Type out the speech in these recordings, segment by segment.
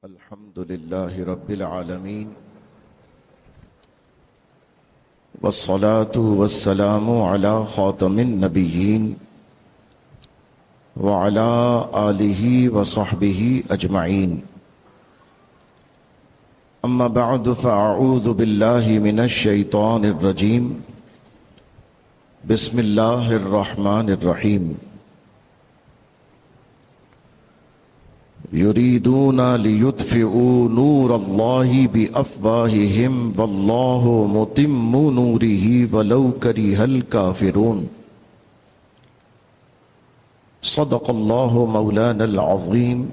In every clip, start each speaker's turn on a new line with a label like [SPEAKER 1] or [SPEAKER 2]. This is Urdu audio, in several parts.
[SPEAKER 1] الحمد لله رب العالمين والصلاة والسلام على خاتم النبيين وعلى آله وصحبه أجمعين. أما بعد فأعوذ بالله من الشيطان الرجيم. بسم الله الرحمن الرحيم. يريدون ليطفئوا نور الله بأفواههم والله متم نوره ولو كره الكافرون. صدق الله مولانا العظيم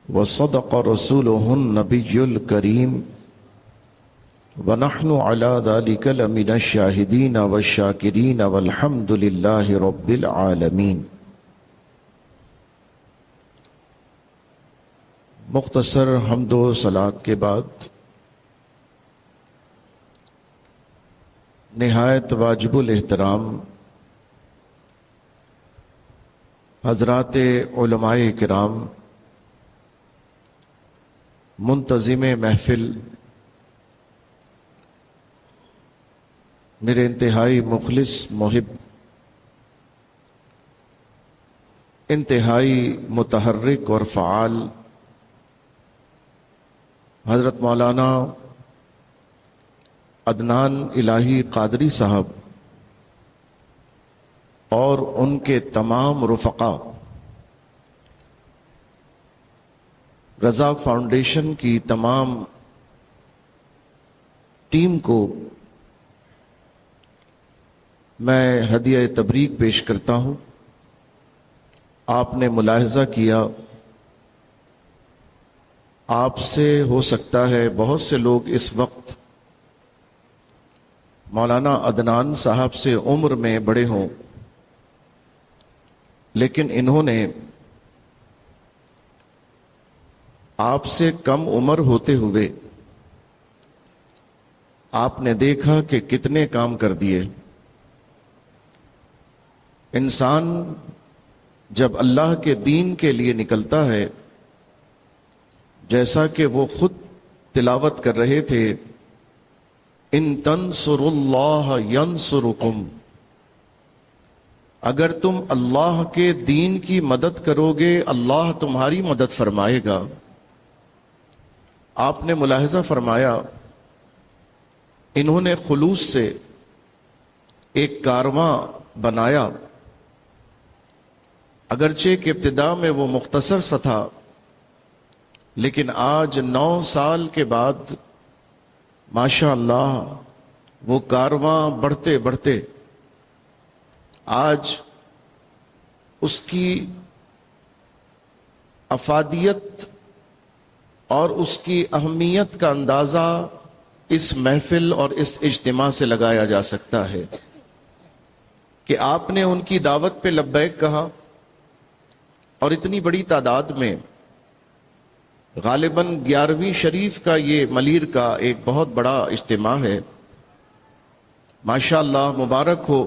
[SPEAKER 1] وصدق رسوله النبي الكريم ونحن على ذلك لمن الشاهدين والشاكرين والحمد لله رب العالمين. مختصر حمد و صلات کے بعد نہایت واجب الاحترام حضرات علماء کرام، منتظم محفل، میرے انتہائی مخلص محب، انتہائی متحرک اور فعال حضرت مولانا عدنان الہی قادری صاحب اور ان کے تمام رفقا، رضا فاؤنڈیشن کی تمام ٹیم کو میں ہدیہ تبریک پیش کرتا ہوں. آپ نے ملاحظہ کیا، آپ سے ہو سکتا ہے بہت سے لوگ اس وقت مولانا عدنان صاحب سے عمر میں بڑے ہوں، لیکن انہوں نے آپ سے کم عمر ہوتے ہوئے آپ نے دیکھا کہ کتنے کام کر دیے. انسان جب اللہ کے دین کے لیے نکلتا ہے، جیسا کہ وہ خود تلاوت کر رہے تھے، ان تنصروا اللہ ینصرکم، اگر تم اللہ کے دین کی مدد کرو گے اللہ تمہاری مدد فرمائے گا. آپ نے ملاحظہ فرمایا انہوں نے خلوص سے ایک کارواں بنایا، اگرچہ کہ ابتدا میں وہ مختصر سا تھا، لیکن آج 9 سال کے بعد ماشاء اللہ وہ کارواں بڑھتے بڑھتے آج اس کی افادیت اور اس کی اہمیت کا اندازہ اس محفل اور اس اجتماع سے لگایا جا سکتا ہے کہ آپ نے ان کی دعوت پہ لبیک کہا، اور اتنی بڑی تعداد میں، غالباً 11ویں شریف کا یہ ملیر کا ایک بہت بڑا اجتماع ہے. ماشاءاللہ مبارک ہو،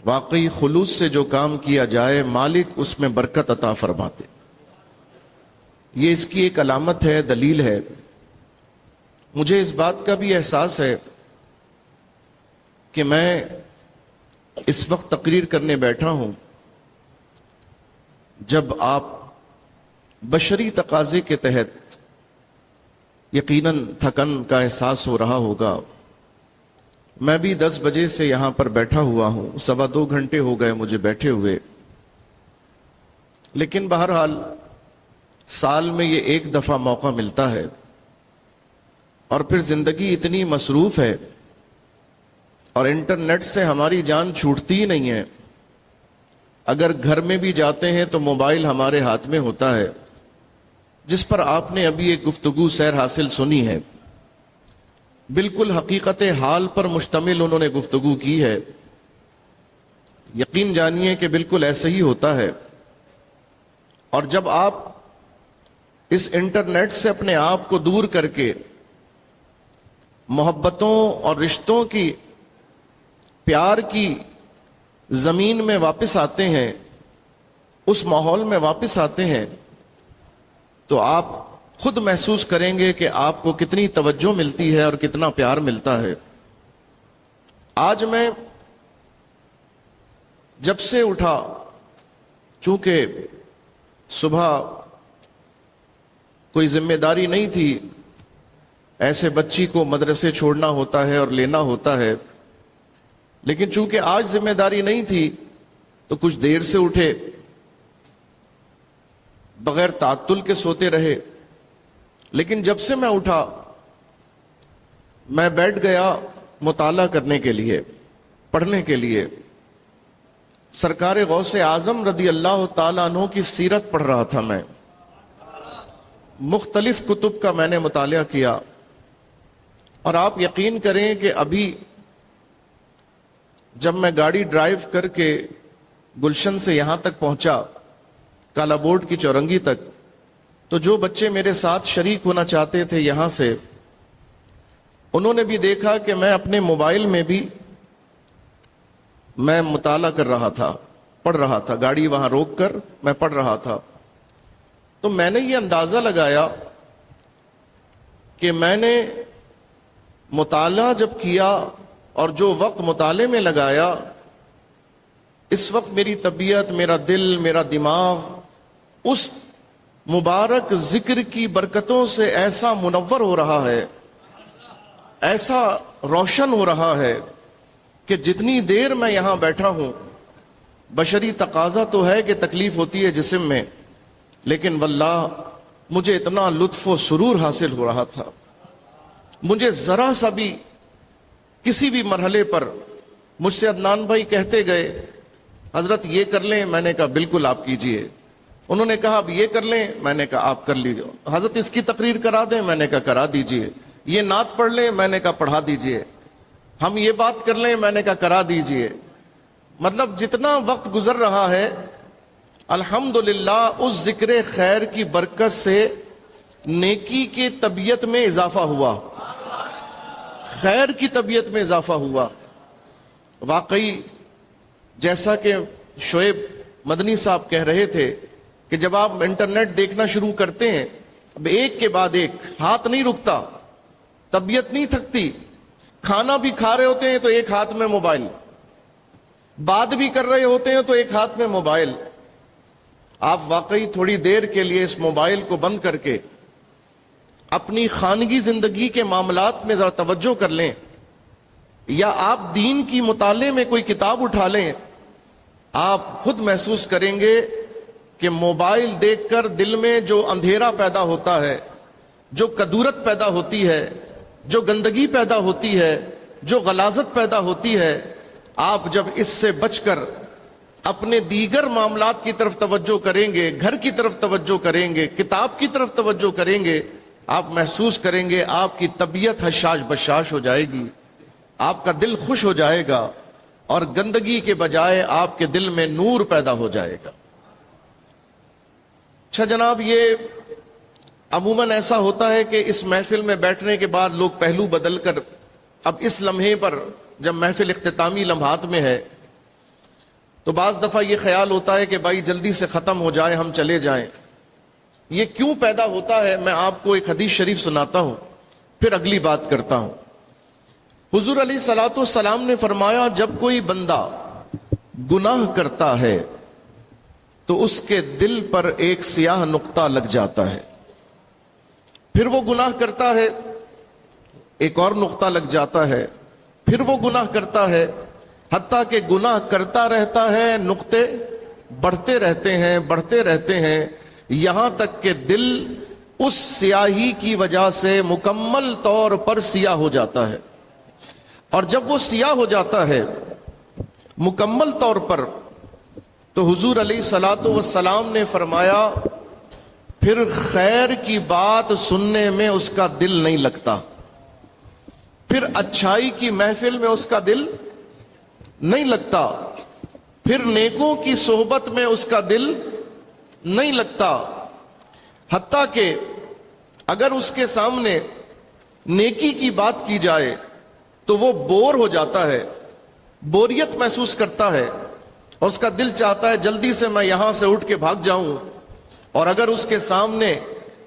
[SPEAKER 1] واقعی خلوص سے جو کام کیا جائے مالک اس میں برکت عطا فرماتے. یہ اس کی ایک علامت ہے، دلیل ہے. مجھے اس بات کا بھی احساس ہے کہ میں اس وقت تقریر کرنے بیٹھا ہوں جب آپ بشری تقاضے کے تحت یقیناً تھکن کا احساس ہو رہا ہوگا. میں بھی 10 بجے سے یہاں پر بیٹھا ہوا ہوں، 2.25 گھنٹے ہو گئے مجھے بیٹھے ہوئے. لیکن بہرحال سال میں یہ ایک دفعہ موقع ملتا ہے، اور پھر زندگی اتنی مصروف ہے اور انٹرنیٹ سے ہماری جان چھوٹتی ہی نہیں ہے. اگر گھر میں بھی جاتے ہیں تو موبائل ہمارے ہاتھ میں ہوتا ہے، جس پر آپ نے ابھی ایک گفتگو سیر حاصل سنی ہے. بالکل حقیقت حال پر مشتمل انہوں نے گفتگو کی ہے. یقین جانیے کہ بالکل ایسے ہی ہوتا ہے. اور جب آپ اس انٹرنیٹ سے اپنے آپ کو دور کر کے محبتوں اور رشتوں کی، پیار کی زمین میں واپس آتے ہیں، اس ماحول میں واپس آتے ہیں تو آپ خود محسوس کریں گے کہ آپ کو کتنی توجہ ملتی ہے اور کتنا پیار ملتا ہے۔ آج میں جب سے اٹھا، چونکہ صبح کوئی ذمہ داری نہیں تھی، ایسے بچی کو مدرسے چھوڑنا ہوتا ہے اور لینا ہوتا ہے، لیکن چونکہ آج ذمہ داری نہیں تھی تو کچھ دیر سے اٹھے، بغیر تعطل کے سوتے رہے۔ لیکن جب سے میں اٹھا میں بیٹھ گیا مطالعہ کرنے کے لیے، پڑھنے کے لیے۔ سرکار غوث اعظم رضی اللہ تعالیٰ عنہ کی سیرت پڑھ رہا تھا میں، مختلف کتب کا میں نے مطالعہ کیا، اور آپ یقین کریں کہ ابھی جب میں گاڑی ڈرائیو کر کے گلشن سے یہاں تک پہنچا، کالا بورڈ کی چورنگی تک، تو جو بچے میرے ساتھ شریک ہونا چاہتے تھے یہاں سے، انہوں نے بھی دیکھا کہ میں اپنے موبائل میں بھی میں مطالعہ کر رہا تھا، پڑھ رہا تھا، گاڑی وہاں روک کر میں پڑھ رہا تھا۔ تو میں نے یہ اندازہ لگایا کہ میں نے مطالعہ جب کیا اور جو وقت مطالعے میں لگایا، اس وقت میری طبیعت، میرا دل، میرا دماغ اس مبارک ذکر کی برکتوں سے ایسا منور ہو رہا ہے، ایسا روشن ہو رہا ہے کہ جتنی دیر میں یہاں بیٹھا ہوں، بشری تقاضا تو ہے کہ تکلیف ہوتی ہے جسم میں، لیکن واللہ مجھے اتنا لطف و سرور حاصل ہو رہا تھا۔ مجھے ذرا سا بھی کسی بھی مرحلے پر مجھ سے عدنان بھائی کہتے گئے حضرت یہ کر لیں، میں نے کہا بالکل آپ کیجئے۔ انہوں نے کہا اب یہ کر لیں، میں نے کہا آپ کر لیجئے۔ حضرت اس کی تقریر کرا دیں، میں نے کہا کرا دیجئے۔ یہ نعت پڑھ لیں، میں نے کہا پڑھا دیجئے۔ ہم یہ بات کر لیں، میں نے کہا کرا دیجئے۔ مطلب جتنا وقت گزر رہا ہے الحمدللہ اس ذکر خیر کی برکت سے نیکی کی طبیعت میں اضافہ ہوا، خیر کی طبیعت میں اضافہ ہوا۔ واقعی جیسا کہ شعیب مدنی صاحب کہہ رہے تھے کہ جب آپ انٹرنیٹ دیکھنا شروع کرتے ہیں، اب ایک کے بعد ایک، ہاتھ نہیں رکتا، طبیعت نہیں تھکتی۔ کھانا بھی کھا رہے ہوتے ہیں تو ایک ہاتھ میں موبائل، بات بھی کر رہے ہوتے ہیں تو ایک ہاتھ میں موبائل۔ آپ واقعی تھوڑی دیر کے لیے اس موبائل کو بند کر کے اپنی خانگی زندگی کے معاملات میں ذرا توجہ کر لیں، یا آپ دین کی مطالعے میں کوئی کتاب اٹھا لیں، آپ خود محسوس کریں گے کہ موبائل دیکھ کر دل میں جو اندھیرا پیدا ہوتا ہے، جو کدورت پیدا ہوتی ہے، جو گندگی پیدا ہوتی ہے، جو غلاظت پیدا ہوتی ہے، آپ جب اس سے بچ کر اپنے دیگر معاملات کی طرف توجہ کریں گے، گھر کی طرف توجہ کریں گے، کتاب کی طرف توجہ کریں گے، آپ محسوس کریں گے آپ کی طبیعت حشاش بشاش ہو جائے گی، آپ کا دل خوش ہو جائے گا، اور گندگی کے بجائے آپ کے دل میں نور پیدا ہو جائے گا۔ اچھا جناب، یہ عموماً ایسا ہوتا ہے کہ اس محفل میں بیٹھنے کے بعد لوگ پہلو بدل کر اب اس لمحے پر، جب محفل اختتامی لمحات میں ہے، تو بعض دفعہ یہ خیال ہوتا ہے کہ بھائی جلدی سے ختم ہو جائے، ہم چلے جائیں۔ یہ کیوں پیدا ہوتا ہے میں آپ کو ایک حدیث شریف سناتا ہوں، پھر اگلی بات کرتا ہوں۔ حضور علیہ الصلوۃ والسلام نے فرمایا جب کوئی بندہ گناہ کرتا ہے تو اس کے دل پر ایک سیاہ نقطہ لگ جاتا ہے، پھر وہ گناہ کرتا ہے، ایک اور نقطہ لگ جاتا ہے، پھر وہ گناہ کرتا ہے، حتیٰ کہ گناہ کرتا رہتا ہے، نقطے بڑھتے رہتے ہیں، بڑھتے رہتے ہیں، یہاں تک کہ دل اس سیاہی کی وجہ سے مکمل طور پر سیاہ ہو جاتا ہے۔ اور جب وہ سیاہ ہو جاتا ہے مکمل طور پر، تو حضور علیہ الصلوۃ والسلام نے فرمایا پھر خیر کی بات سننے میں اس کا دل نہیں لگتا، پھر اچھائی کی محفل میں اس کا دل نہیں لگتا، پھر نیکوں کی صحبت میں اس کا دل نہیں لگتا، حتیٰ کہ اگر اس کے سامنے نیکی کی بات کی جائے تو وہ بور ہو جاتا ہے، بوریت محسوس کرتا ہے، اور اس کا دل چاہتا ہے جلدی سے میں یہاں سے اٹھ کے بھاگ جاؤں۔ اور اگر اس کے سامنے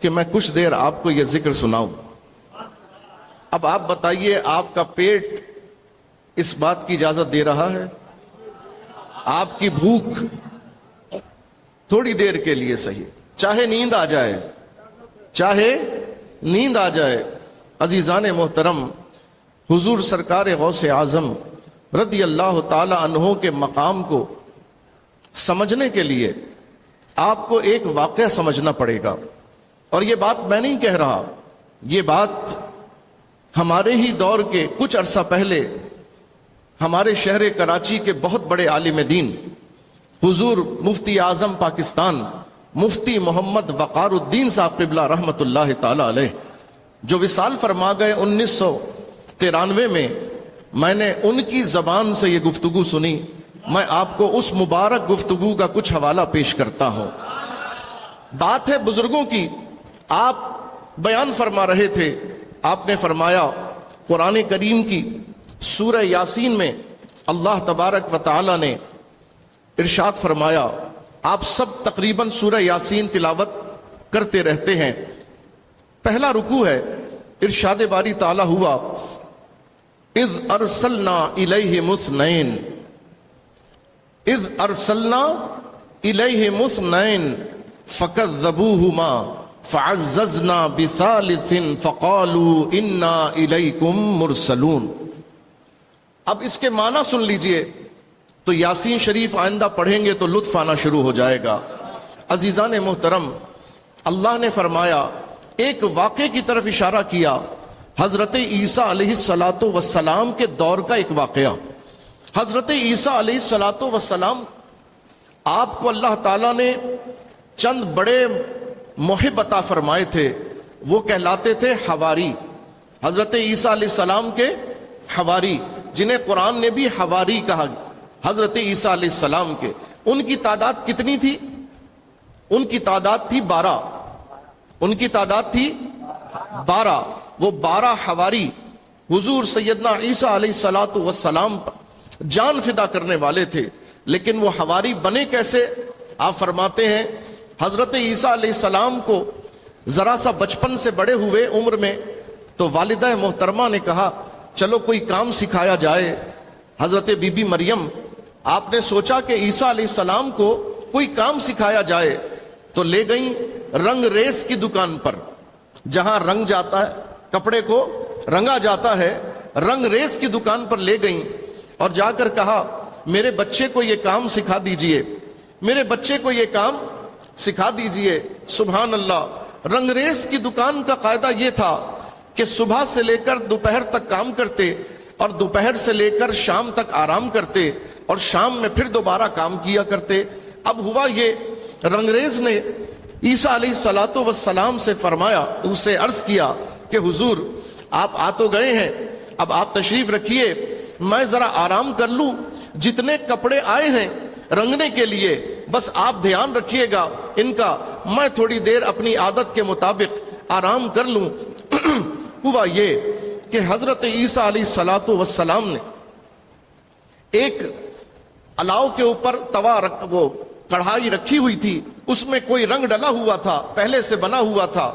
[SPEAKER 1] کہ میں کچھ دیر آپ کو یہ ذکر سناؤں. اب آپ بتائیے آپ کا پیٹ اس بات کی اجازت دے رہا ہے؟ آپ کی بھوک تھوڑی دیر کے لیے صحیح، چاہے نیند آ جائے، چاہے نیند آ جائے. عزیزان محترم، حضور سرکار غوث اعظم رضی اللہ تعالی عنہ کے مقام کو سمجھنے کے لیے آپ کو ایک واقعہ سمجھنا پڑے گا. اور یہ بات میں نہیں کہہ رہا، یہ بات ہمارے ہی دور کے کچھ عرصہ پہلے ہمارے شہر کراچی کے بہت بڑے عالم دین حضور مفتی اعظم پاکستان مفتی محمد وقار الدین صاحب قبلہ رحمت اللہ تعالی علیہ جو وصال فرما گئے 1993 میں نے ان کی زبان سے یہ گفتگو سنی. میں آپ کو اس مبارک گفتگو کا کچھ حوالہ پیش کرتا ہوں. بات ہے بزرگوں کی. آپ بیان فرما رہے تھے، آپ نے فرمایا قرآن کریم کی سورہ یاسین میں اللہ تبارک و تعالی نے ارشاد فرمایا. آپ سب تقریباً سورہ یاسین تلاوت کرتے رہتے ہیں. پہلا رکوع ہے، ارشاد باری تعالی ہوا اذ ارسلنا الیہم اثنین، اذ ارسلنا الیہم اثنین فکذبوہما فعززنا بثالث فقالوا انا الیکم مرسلون. اب اس کے معنی سن لیجئے تو یاسین شریف آئندہ پڑھیں گے تو لطف آنا شروع ہو جائے گا. عزیزان محترم، اللہ نے فرمایا، ایک واقعے کی طرف اشارہ کیا. حضرت عیسیٰ علیہ السلام کے دور کا ایک واقعہ. حضرت عیسیٰ علیہ السلام آپ کو اللہ تعالیٰ نے چند بڑے محب عطا فرمائے تھے، وہ کہلاتے تھے حواری. حضرت عیسیٰ علیہ السلام کے حواری، جنہیں قرآن نے بھی حواری کہا. حضرت عیسیٰ علیہ السلام کے ان کی تعداد کتنی تھی؟ ان کی تعداد تھی 12. ان کی تعداد تھی 12. وہ 12 حواری حضور سیدنا عیسیٰ علیہ السلام پر جان فدا کرنے والے تھے. لیکن وہ حواری بنے کیسے؟ آپ فرماتے ہیں حضرت عیسیٰ علیہ السلام کو ذرا سا بچپن سے بڑے ہوئے عمر میں تو والدہ محترمہ نے کہا چلو کوئی کام سکھایا جائے. حضرت بی بی مریم، آپ نے سوچا کہ عیسیٰ علیہ السلام کو کوئی کام سکھایا جائے تو لے گئیں رنگ ریس کی دکان پر، جہاں رنگ جاتا ہے، کپڑے کو رنگا جاتا ہے، رنگ ریس کی دکان پر لے گئیں اور جا کر کہا میرے بچے کو یہ کام سکھا دیجئے، میرے بچے کو یہ کام سکھا دیجئے. سبحان اللہ. رنگ ریس کی دکان کا قاعدہ یہ تھا کہ صبح سے لے کر دوپہر تک کام کرتے اور دوپہر سے لے کر شام تک آرام کرتے اور شام میں پھر دوبارہ کام کیا کرتے. اب ہوا یہ، رنگریز نے عیسیٰ علیہ السلام سے فرمایا، اس سے عرض کیا کہ حضور آپ آ تو گئے ہیں، اب آپ تشریف رکھیے، میں ذرا آرام کر لوں. جتنے کپڑے آئے ہیں رنگنے کے لیے بس آپ دھیان رکھیے گا ان کا، میں تھوڑی دیر اپنی عادت کے مطابق آرام کر لوں. ہوا یہ کہ حضرت عیسیٰ علیہ السلام نے ایک الاؤ کے اوپر وہ کڑھائی رکھی ہوئی تھی، اس میں کوئی رنگ ڈلا ہوا تھا، پہلے سے بنا ہوا تھا.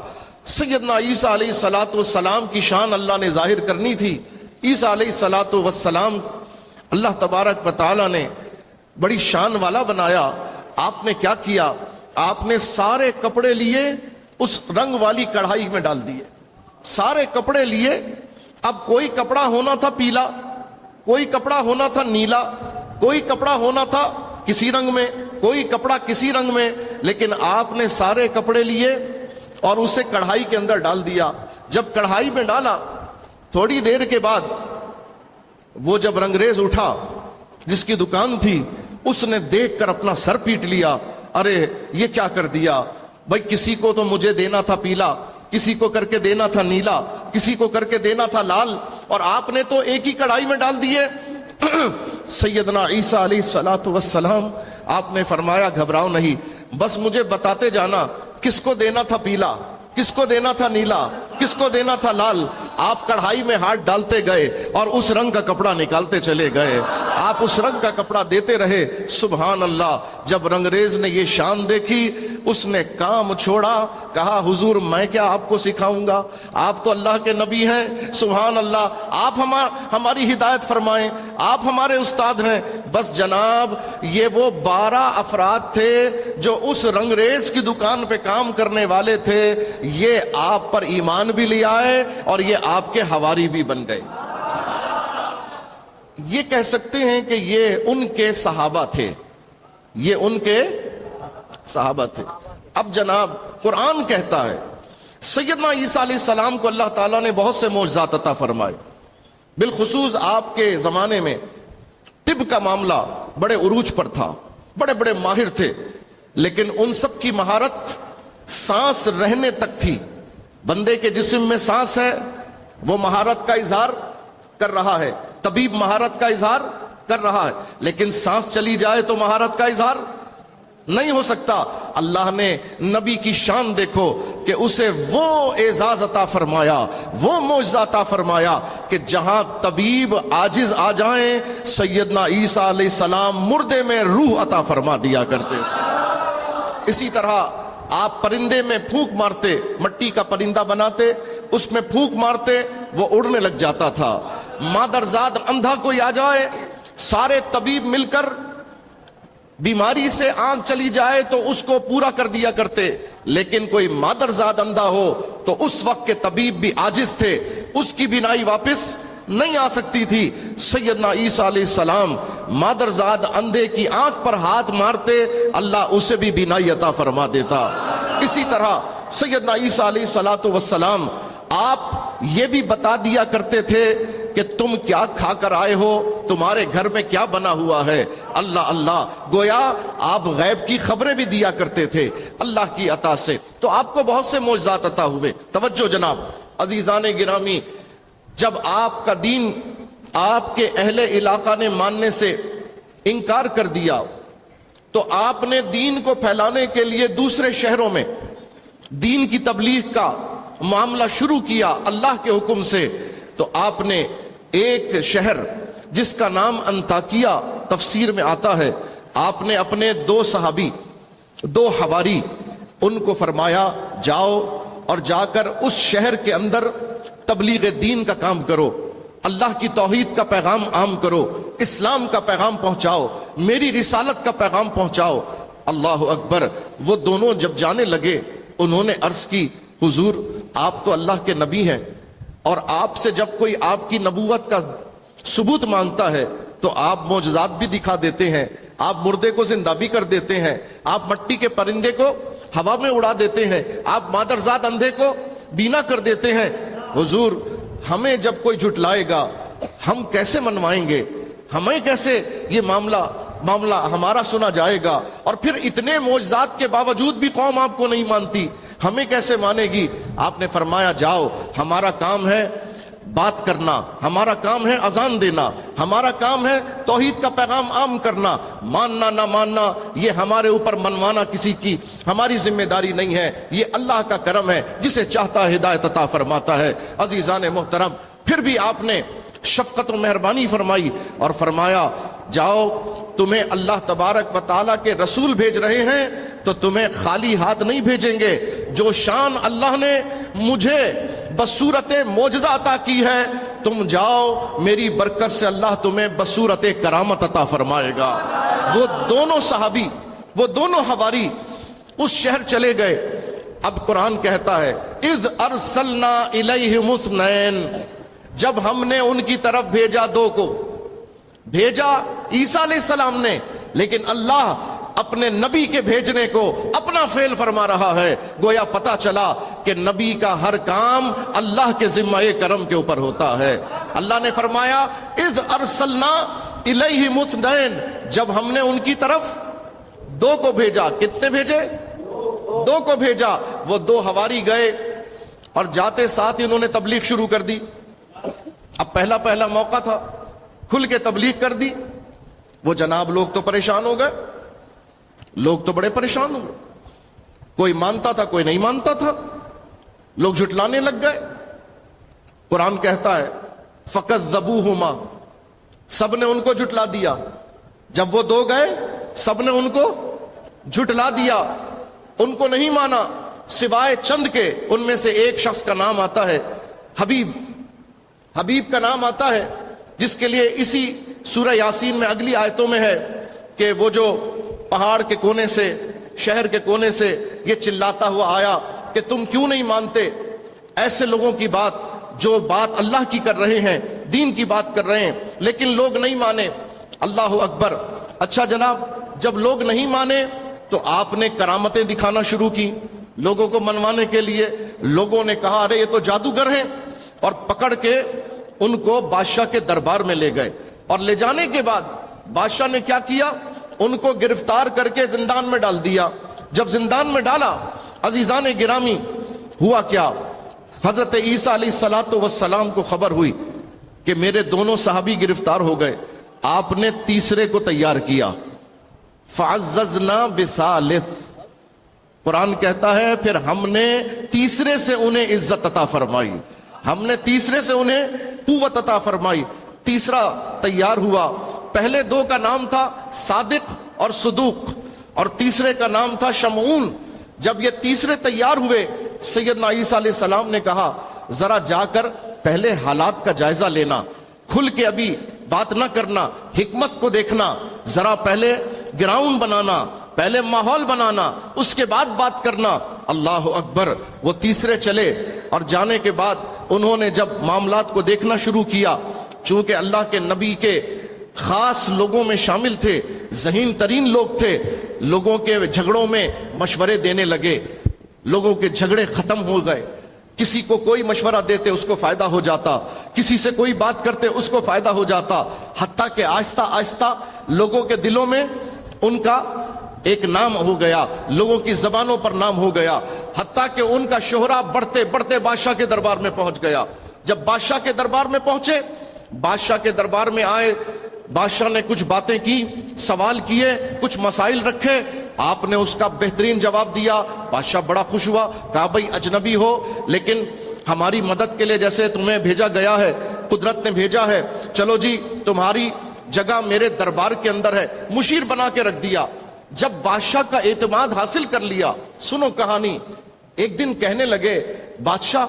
[SPEAKER 1] سیدنا عیسیٰ علیہ السلام کی شان اللہ نے ظاہر کرنی تھی. عیسیٰ علیہ السلام اللہ تبارک و تعالی نے بڑی شان والا بنایا. آپ نے کیا کیا؟ آپ نے سارے کپڑے لیے اس رنگ والی کڑھائی میں ڈال دیے، سارے کپڑے لیے. اب کوئی کپڑا ہونا تھا پیلا، کوئی کپڑا ہونا تھا نیلا، کوئی کپڑا ہونا تھا کسی رنگ میں، کوئی کپڑا کسی رنگ میں، لیکن آپ نے سارے کپڑے لیے اور اسے کڑھائی کے اندر ڈال دیا. جب کڑھائی میں ڈالا تھوڑی دیر کے بعد وہ جب رنگریز اٹھا جس کی دکان تھی، اس نے دیکھ کر اپنا سر پیٹ لیا، ارے یہ کیا کر دیا بھائی، کسی کو تو مجھے دینا تھا پیلا، کسی کو کر کے دینا تھا نیلا، کسی کو کر کے دینا تھا لال، اور آپ نے تو ایک ہی کڑھائی میں ڈال دیے. سیدنا عیسیٰ علیہ السلام آپ نے فرمایا گھبراؤ نہیں، بس مجھے بتاتے جانا کس کو دینا تھا پیلا، کس کو دینا تھا نیلا، کس کو دینا تھا لال. آپ کڑھائی میں ہاتھ ڈالتے گئے اور اس رنگ کا کپڑا نکالتے چلے گئے، آپ اس رنگ کا کپڑا دیتے رہے. سبحان اللہ. جب رنگریز نے یہ شان دیکھی اس نے کام چھوڑا, کہا حضور میں کیا آپ کو سکھاؤں گا, آپ تو اللہ کے نبی ہیں, سبحان اللہ, آپ ہماری ہدایت فرمائیں, آپ ہمارے استاد ہیں. بس جناب یہ وہ 12 افراد تھے جو اس رنگریز کی دکان پہ کام کرنے والے تھے, یہ آپ پر ایمان بھی لے آئے اور یہ آپ کے حواری بھی بن گئے. یہ کہہ سکتے ہیں کہ یہ ان کے صحابہ تھے, یہ ان کے صحابہ تھے. اب جناب قرآن کہتا ہے سیدنا عیسیٰ علیہ السلام کو اللہ تعالیٰ نے بہت سے معجزات عطا فرمائے. بالخصوص آپ کے زمانے میں طب کا معاملہ بڑے عروج پر تھا, بڑے بڑے ماہر تھے, لیکن ان سب کی مہارت سانس رہنے تک تھی. بندے کے جسم میں سانس ہے, وہ مہارت کا اظہار کر رہا ہے, طبیب مہارت کا اظہار کر رہا ہے, لیکن سانس چلی جائے تو مہارت کا اظہار نہیں ہو سکتا. اللہ نے نبی کی شان دیکھو کہ اسے وہ اعزاز عطا فرمایا, وہ معجزہ عطا فرمایا کہ جہاں طبیب عاجز آ جائیں, سیدنا عیسیٰ علیہ السلام مردے میں روح عطا فرما دیا کرتے. اسی طرح آپ پرندے میں پھونک مارتے, مٹی کا پرندہ بناتے, اس میں پھونک مارتے, وہ اڑنے لگ جاتا تھا. مادرزاد اندھا کوئی آ جائے, سارے طبیب مل کر بیماری سے آنکھ چلی جائے تو اس کو پورا کر دیا کرتے, لیکن کوئی مادرزاد اندھا ہو تو اس وقت کے طبیب بھی عاجز تھے, اس کی بینائی واپس نہیں آ سکتی تھی. سیدنا عیسیٰ علیہ السلام مادرزاد اندھے کی آنکھ پر ہاتھ مارتے, اللہ اسے بھی بینائی عطا فرما دیتا. اسی طرح سیدنا عیسیٰ علیہ السلام آپ یہ بھی بتا دیا کرتے تھے کہ تم کیا کھا کر آئے ہو, تمہارے گھر میں کیا بنا ہوا ہے. اللہ اللہ, گویا آپ غیب کی خبریں بھی دیا کرتے تھے اللہ کی عطا سے. تو آپ کو بہت سے معجزات عطا ہوئے. توجہ جناب عزیزان گرامی, جب آپ کا دین آپ کے اہل علاقہ نے ماننے سے انکار کر دیا تو آپ نے دین کو پھیلانے کے لیے دوسرے شہروں میں دین کی تبلیغ کا معاملہ شروع کیا اللہ کے حکم سے. تو آپ نے ایک شہر جس کا نام انطاکیہ تفسیر میں آتا ہے, آپ نے اپنے 2 صحابی 2 حواری ان کو فرمایا جاؤ اور جا کر اس شہر کے اندر تبلیغ دین کا کام کرو, اللہ کی توحید کا پیغام عام کرو, اسلام کا پیغام پہنچاؤ, میری رسالت کا پیغام پہنچاؤ. اللہ اکبر. وہ دونوں جب جانے لگے انہوں نے عرض کی حضور آپ تو اللہ کے نبی ہیں, اور آپ سے جب کوئی آپ کی نبوت کا ثبوت مانگتا ہے تو آپ معجزات بھی دکھا دیتے ہیں, آپ مردے کو زندہ بھی کر دیتے ہیں, آپ مٹی کے پرندے کو ہوا میں اڑا دیتے ہیں, آپ مادرزاد اندھے کو بینا کر دیتے ہیں. حضور ہمیں جب کوئی جھٹلائے گا ہم کیسے منوائیں گے, ہمیں کیسے یہ معاملہ ہمارا سنا جائے گا, اور پھر اتنے معجزات کے باوجود بھی قوم آپ کو نہیں مانتی, ہمیں کیسے مانے گی. آپ نے فرمایا جاؤ, ہمارا کام ہے بات کرنا, ہمارا کام ہے اذان دینا, ہمارا کام ہے توحید کا پیغام عام کرنا, ماننا نہ ماننا یہ ہمارے اوپر منوانا کسی کی ہماری ذمہ داری نہیں ہے, یہ اللہ کا کرم ہے, جسے چاہتا ہے ہدایت عطا فرماتا ہے. عزیزان محترم, پھر بھی آپ نے شفقت و مہربانی فرمائی اور فرمایا جاؤ, تمہیں اللہ تبارک و تعالیٰ کے رسول بھیج رہے ہیں تو تمہیں خالی ہاتھ نہیں بھیجیں گے. جو شان اللہ نے مجھے بصورت معجزہ عطا کی ہے, تم جاؤ میری برکت سے اللہ تمہیں بصورت کرامت عطا فرمائے گا. وہ دونوں صحابی, وہ دونوں حواری اس شہر چلے گئے. اب قرآن کہتا ہے اذ ارسلنا الیہم اثنین, جب ہم نے ان کی طرف بھیجا 2 کو, بھیجا عیسیٰ علیہ السلام نے, لیکن اللہ اپنے نبی کے بھیجنے کو اپنا فعل فرما رہا ہے. گویا پتا چلا کہ نبی کا ہر کام اللہ کے ذمہ کرم کے اوپر ہوتا ہے. اللہ نے فرمایا اذ ارسلنا الیہم اثنین, جب ہم نے ان کی طرف 2 کو بھیجا. کتنے بھیجے؟ 2 کو بھیجا. وہ 2 حواری گئے اور جاتے ساتھ ہی انہوں نے تبلیغ شروع کر دی. اب پہلا موقع تھا, کھل کے تبلیغ کر دی. وہ جناب لوگ تو پریشان ہو گئے, لوگ تو بڑے پریشان ہوئے, کوئی مانتا تھا کوئی نہیں مانتا تھا, لوگ جھٹلانے لگ گئے. قرآن کہتا ہے فَكَذَّبُوهُمَا, سب نے ان کو جھٹلا دیا. جب وہ 2 گئے سب نے ان کو جھٹلا دیا. ان کو نہیں مانا سوائے چند کے. ان میں سے ایک شخص کا نام آتا ہے حبیب. حبیب کا نام آتا ہے جس کے لیے اسی سورہ یاسین میں اگلی آیتوں میں ہے کہ وہ جو پہاڑ کے کونے سے شہر کے کونے سے یہ چلاتا ہوا آیا کہ تم کیوں نہیں مانتے ایسے لوگوں کی بات جو بات اللہ کی کر رہے ہیں, دین کی بات کر رہے ہیں, لیکن لوگ نہیں مانے. اللہ اکبر. اچھا جناب, جب لوگ نہیں مانے تو آپ نے کرامتیں دکھانا شروع کی لوگوں کو منوانے کے لیے. لوگوں نے کہا ارے یہ تو جادوگر ہیں, اور پکڑ کے ان کو بادشاہ کے دربار میں لے گئے. اور لے جانے کے بعد بادشاہ نے کیا کیا, ان کو گرفتار کر کے زندان میں ڈال دیا. جب زندان میں ڈالا, عزیزان گرامی, ہوا کیا, حضرت عیسیٰ علیہ الصلوۃ والسلام کو خبر ہوئی کہ میرے دونوں صحابی گرفتار ہو گئے. آپ نے تیسرے کو تیار کیا. فعززنا بثالث, قرآن کہتا ہے پھر ہم نے تیسرے سے انہیں عزت عطا فرمائی, ہم نے تیسرے سے انہیں قوت عطا فرمائی. تیسرا تیار ہوا. پہلے دو کا نام تھا صادق اور صدوق, اور تیسرے کا نام تھا شمعون. جب یہ تیسرے تیار ہوئے, سیدنا عیسیٰ علیہ السلام نے کہا ذرا جا کر پہلے حالات کا جائزہ لینا, کھل کے ابھی بات نہ کرنا, حکمت کو دیکھنا, ذرا پہلے گراؤنڈ بنانا, پہلے ماحول بنانا, اس کے بعد بات کرنا. اللہ اکبر. وہ تیسرے چلے, اور جانے کے بعد انہوں نے جب معاملات کو دیکھنا شروع کیا, چونکہ اللہ کے نبی کے خاص لوگوں میں شامل تھے, ذہین ترین لوگ تھے, لوگوں کے جھگڑوں میں مشورے دینے لگے. لوگوں کے جھگڑے ختم ہو گئے. کسی کو کوئی مشورہ دیتے اس کو فائدہ ہو جاتا, کسی سے کوئی بات کرتے اس کو فائدہ ہو جاتا, حتیٰ کہ آہستہ آہستہ لوگوں کے دلوں میں ان کا ایک نام ہو گیا, لوگوں کی زبانوں پر نام ہو گیا, حتیٰ کہ ان کا شہرہ بڑھتے بڑھتے بادشاہ کے دربار میں پہنچ گیا. جب بادشاہ کے دربار میں پہنچے, بادشاہ کے دربار میں آئے, بادشاہ نے کچھ باتیں کی, سوال کیے, کچھ مسائل رکھے, آپ نے اس کا بہترین جواب دیا. بادشاہ بڑا خوش ہوا, کہا بھائی اجنبی ہو لیکن ہماری مدد کے لیے جیسے تمہیں بھیجا گیا ہے, قدرت نے بھیجا ہے, چلو جی تمہاری جگہ میرے دربار کے اندر ہے. مشیر بنا کے رکھ دیا. جب بادشاہ کا اعتماد حاصل کر لیا, سنو کہانی. ایک دن کہنے لگے بادشاہ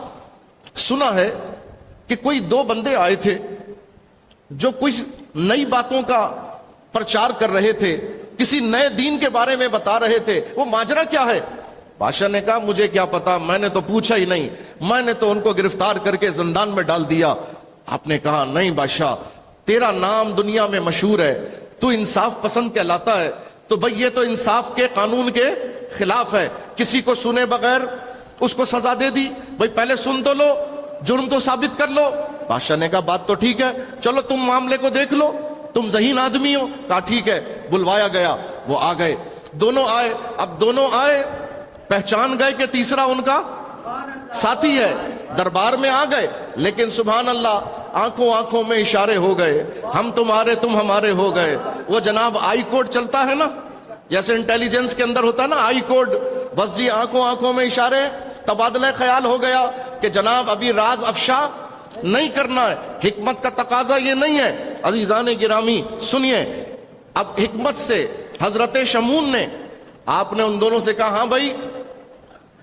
[SPEAKER 1] سنا ہے کہ کوئی دو بندے آئے تھے جو کچھ نئی باتوں کا پرچار کر رہے تھے, کسی نئے دین کے بارے میں بتا رہے تھے, وہ ماجرا کیا ہے؟ بادشاہ نے کہا مجھے کیا پتا, میں نے تو پوچھا ہی نہیں, میں نے تو ان کو گرفتار کر کے زندان میں ڈال دیا. آپ نے کہا نہیں بادشاہ, تیرا نام دنیا میں مشہور ہے, تو انصاف پسند کہلاتا ہے, تو بھئی یہ تو انصاف کے قانون کے خلاف ہے, کسی کو سنے بغیر اس کو سزا دے دی. بھئی پہلے سن تو لو, جرم تو ثابت کر لو. بادشاہ نے کہا بات تو ٹھیک ہے, چلو تم معاملے کو دیکھ لو, تم ذہین آدمی ہو. کہا ٹھیک ہے. بلوایا گیا, وہ آ گئے, دونوں آئے. اب دونوں آئے, پہچان گئے کہ تیسرا ان کا ساتھی ہے, دربار میں آ گئے, لیکن سبحان اللہ آنکھوں آنکھوں میں اشارے ہو گئے, ہم تمہارے تم ہمارے ہو گئے. وہ جناب آئی کوڈ چلتا ہے نا, جیسے انٹیلیجنس کے اندر ہوتا ہے نا آئی کوڈ, بس جی آنکھوں آنکھوں میں اشارے, تبادلہ خیال ہو گیا کہ جناب ابھی راز افشا نہیں کرنا ہے. حکمت کا تقاضا یہ نہیں ہے. عزیزان گرامی سنیے, اب حکمت سے حضرت شمعون نے, آپ نے ان دونوں سے کہا ہاں بھائی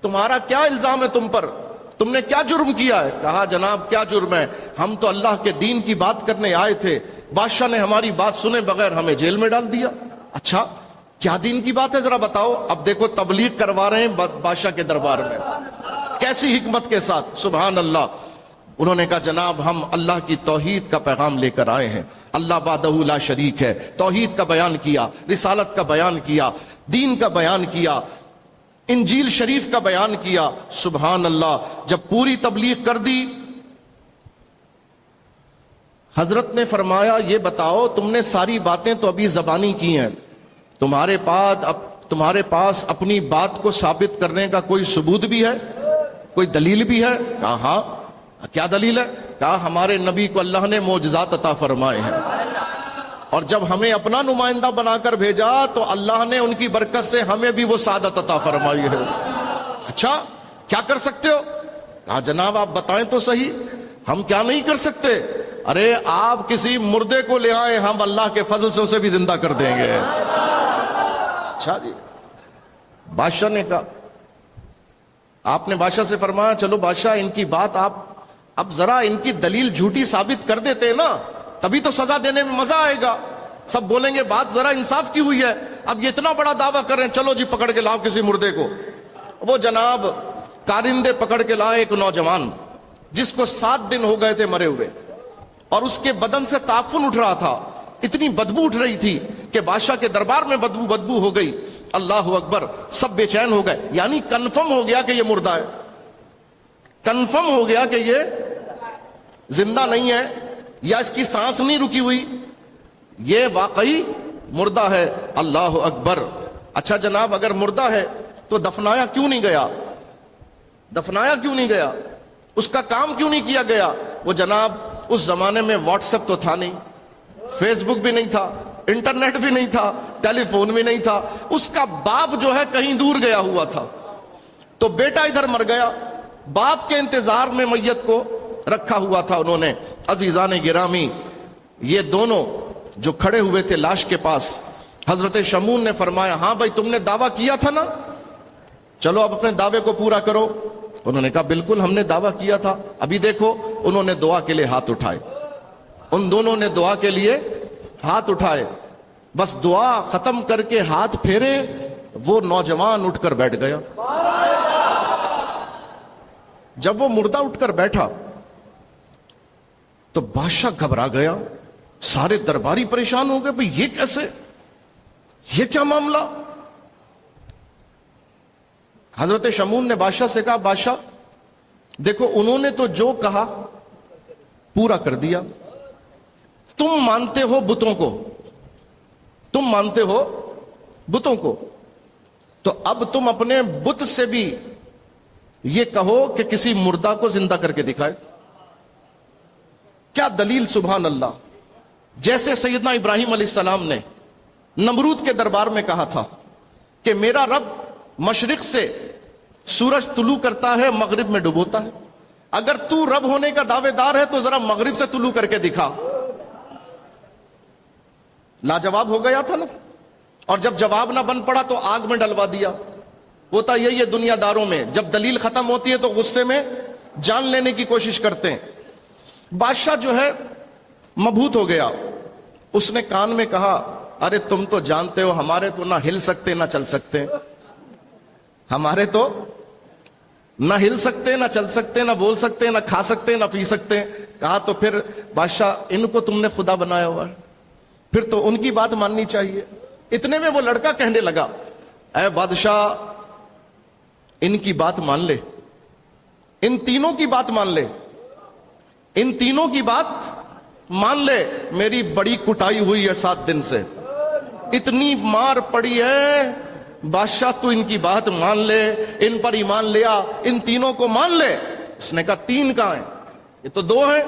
[SPEAKER 1] تمہارا کیا الزام ہے تم پر, تم نے کیا جرم کیا ہے؟ کہا جناب کیا جرم ہے, ہم تو اللہ کے دین کی بات کرنے آئے تھے, بادشاہ نے ہماری بات سنے بغیر ہمیں جیل میں ڈال دیا. اچھا کیا دین کی بات ہے ذرا بتاؤ. اب دیکھو تبلیغ کروا رہے ہیں بادشاہ کے دربار میں, کیسی حکمت کے ساتھ, سبحان اللہ. انہوں نے کہا جناب ہم اللہ کی توحید کا پیغام لے کر آئے ہیں, اللہ وحدہ لا شریک ہے, توحید کا بیان کیا, رسالت کا بیان کیا, دین کا بیان کیا, انجیل شریف کا بیان کیا. سبحان اللہ. جب پوری تبلیغ کر دی, حضرت نے فرمایا یہ بتاؤ تم نے ساری باتیں تو ابھی زبانی کی ہیں, تمہارے پاس اپنی بات کو ثابت کرنے کا کوئی ثبوت بھی ہے, کوئی دلیل بھی ہے؟ کہا ہاں. کیا دلیل ہے؟ کہا ہمارے نبی کو اللہ نے معجزات عطا فرمائے ہیں, اور جب ہمیں اپنا نمائندہ بنا کر بھیجا تو اللہ نے ان کی برکت سے ہمیں بھی وہ سعادت عطا فرمائی ہے. اچھا کیا کر سکتے ہو؟ کہا جناب آپ بتائیں تو صحیح, ہم کیا نہیں کر سکتے. ارے آپ کسی مردے کو لے آئے, ہم اللہ کے فضل سے اسے بھی زندہ کر دیں گے. اچھا جی. بادشاہ نے کہا آپ نے بادشاہ سے فرمایا چلو بادشاہ ان کی بات آپ اب ذرا ان کی دلیل جھوٹی ثابت کر دیتے ہیں نا، تبھی تو سزا دینے میں مزہ آئے گا. سب بولیں گے بات ذرا انصاف کی ہوئی ہے، اب یہ اتنا بڑا دعویٰ کر رہے ہیں، چلو جی پکڑ کے لاؤ کسی مردے کو. وہ جناب کارندے پکڑ کے لائے ایک نوجوان جس کو 7 دن ہو گئے تھے مرے ہوئے، اور اس کے بدن سے تعفن اٹھ رہا تھا، اتنی بدبو اٹھ رہی تھی کہ بادشاہ کے دربار میں بدبو ہو گئی. اللہ اکبر، سب بے چین ہو گئے. یعنی کنفرم ہو گیا کہ یہ مردہ ہے، کنفرم ہو گیا کہ یہ زندہ نہیں ہے یا اس کی سانس نہیں رکی ہوئی، یہ واقعی مردہ ہے. اللہ اکبر. اچھا جناب اگر مردہ ہے تو دفنایا کیوں نہیں گیا؟ دفنایا کیوں نہیں گیا؟ اس کا کام کیوں نہیں کیا گیا؟ وہ جناب اس زمانے میں واٹس ایپ تو تھا نہیں، فیس بک بھی نہیں تھا، انٹرنیٹ بھی نہیں تھا، ٹیلی فون بھی نہیں تھا. اس کا باپ جو ہے کہیں دور گیا ہوا تھا، تو بیٹا ادھر مر گیا، باپ کے انتظار میں میت کو رکھا ہوا تھا انہوں نے. عزیزان گرامی، یہ دونوں جو کھڑے ہوئے تھے لاش کے پاس، حضرت شمون نے فرمایا ہاں بھائی تم نے دعویٰ کیا تھا نا، چلو اب اپنے دعوے کو پورا کرو. انہوں نے کہا بالکل ہم نے دعویٰ کیا تھا. ابھی دیکھو انہوں نے دعا کے لیے ہاتھ اٹھائے، ان دونوں نے دعا کے لیے ہاتھ اٹھائے. بس دعا ختم کر کے ہاتھ پھیرے، وہ نوجوان اٹھ کر بیٹھ گیا. جب وہ مردہ اٹھ کر بیٹھا تو بادشاہ گھبرا گیا، سارے درباری پریشان ہو گئے، بھئی یہ کیسے، یہ کیا معاملہ؟ حضرت شمون نے بادشاہ سے کہا بادشاہ دیکھو انہوں نے تو جو کہا پورا کر دیا، تم مانتے ہو بتوں کو، تم مانتے ہو بتوں کو، تو اب تم اپنے بت سے بھی یہ کہو کہ کسی مردہ کو زندہ کر کے دکھائے. کیا دلیل، سبحان اللہ. جیسے سیدنا ابراہیم علیہ السلام نے نمرود کے دربار میں کہا تھا کہ میرا رب مشرق سے سورج طلوع کرتا ہے مغرب میں ڈبوتا ہے، اگر تو رب ہونے کا دعوے دار ہے تو ذرا مغرب سے طلوع کر کے دکھا. لاجواب ہو گیا تھا نا. اور جب جواب نہ بن پڑا تو آگ میں ڈلوا دیا. ہوتا یہی ہے دنیا داروں میں، جب دلیل ختم ہوتی ہے تو غصے میں جان لینے کی کوشش کرتے ہیں. بادشاہ جو ہے مبہوت ہو گیا، اس نے کان میں کہا ارے تم تو جانتے ہو ہمارے تو نہ ہل سکتے نہ چل سکتے، ہمارے تو نہ ہل سکتے نہ چل سکتے نہ بول سکتے نہ کھا سکتے نہ پی سکتے. کہا تو پھر بادشاہ ان کو تم نے خدا بنایا ہوا ہے، پھر تو ان کی بات ماننی چاہیے. اتنے میں وہ لڑکا کہنے لگا اے بادشاہ ان کی بات مان لے، ان تینوں کی بات مان لے، ان تینوں کی بات مان لے. میری بڑی کٹائی ہوئی ہے 7 دن سے، اتنی مار پڑی ہے، بادشاہ تو ان کی بات مان لے، ان پر ایمان لیا، ان تینوں کو مان لے. اس نے کہا 3 کہاں ہیں؟ یہ تو 2 ہیں.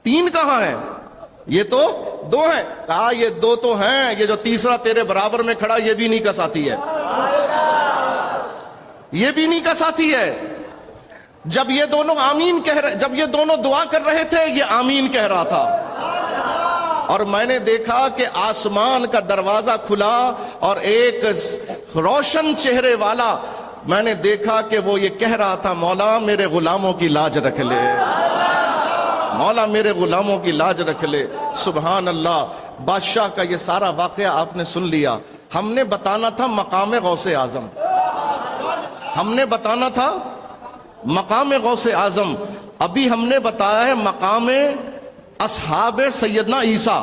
[SPEAKER 1] 3 کہاں ہیں؟ یہ تو 2 ہیں. کہا یہ 2 تو ہیں، یہ جو تیسرا تیرے برابر میں کھڑا یہ بھی نہیں کا ساتھی ہے، یہ بھی نہیں کا ساتھی ہے. جب یہ دونوں آمین کہہ رہے، جب یہ دونوں دعا کر رہے تھے یہ آمین کہہ رہا تھا، اور میں نے دیکھا کہ آسمان کا دروازہ کھلا اور ایک روشن چہرے والا میں نے دیکھا کہ وہ یہ کہہ رہا تھا مولا میرے غلاموں کی لاج رکھ لے، مولا میرے غلاموں کی لاج رکھ لے. سبحان اللہ. بادشاہ کا یہ سارا واقعہ آپ نے سن لیا. ہم نے بتانا تھا مقام غوث اعظم، ہم نے بتانا تھا مقام غوث اعظم. ابھی ہم نے بتایا ہے مقام اصحاب سیدنا عیسیٰ،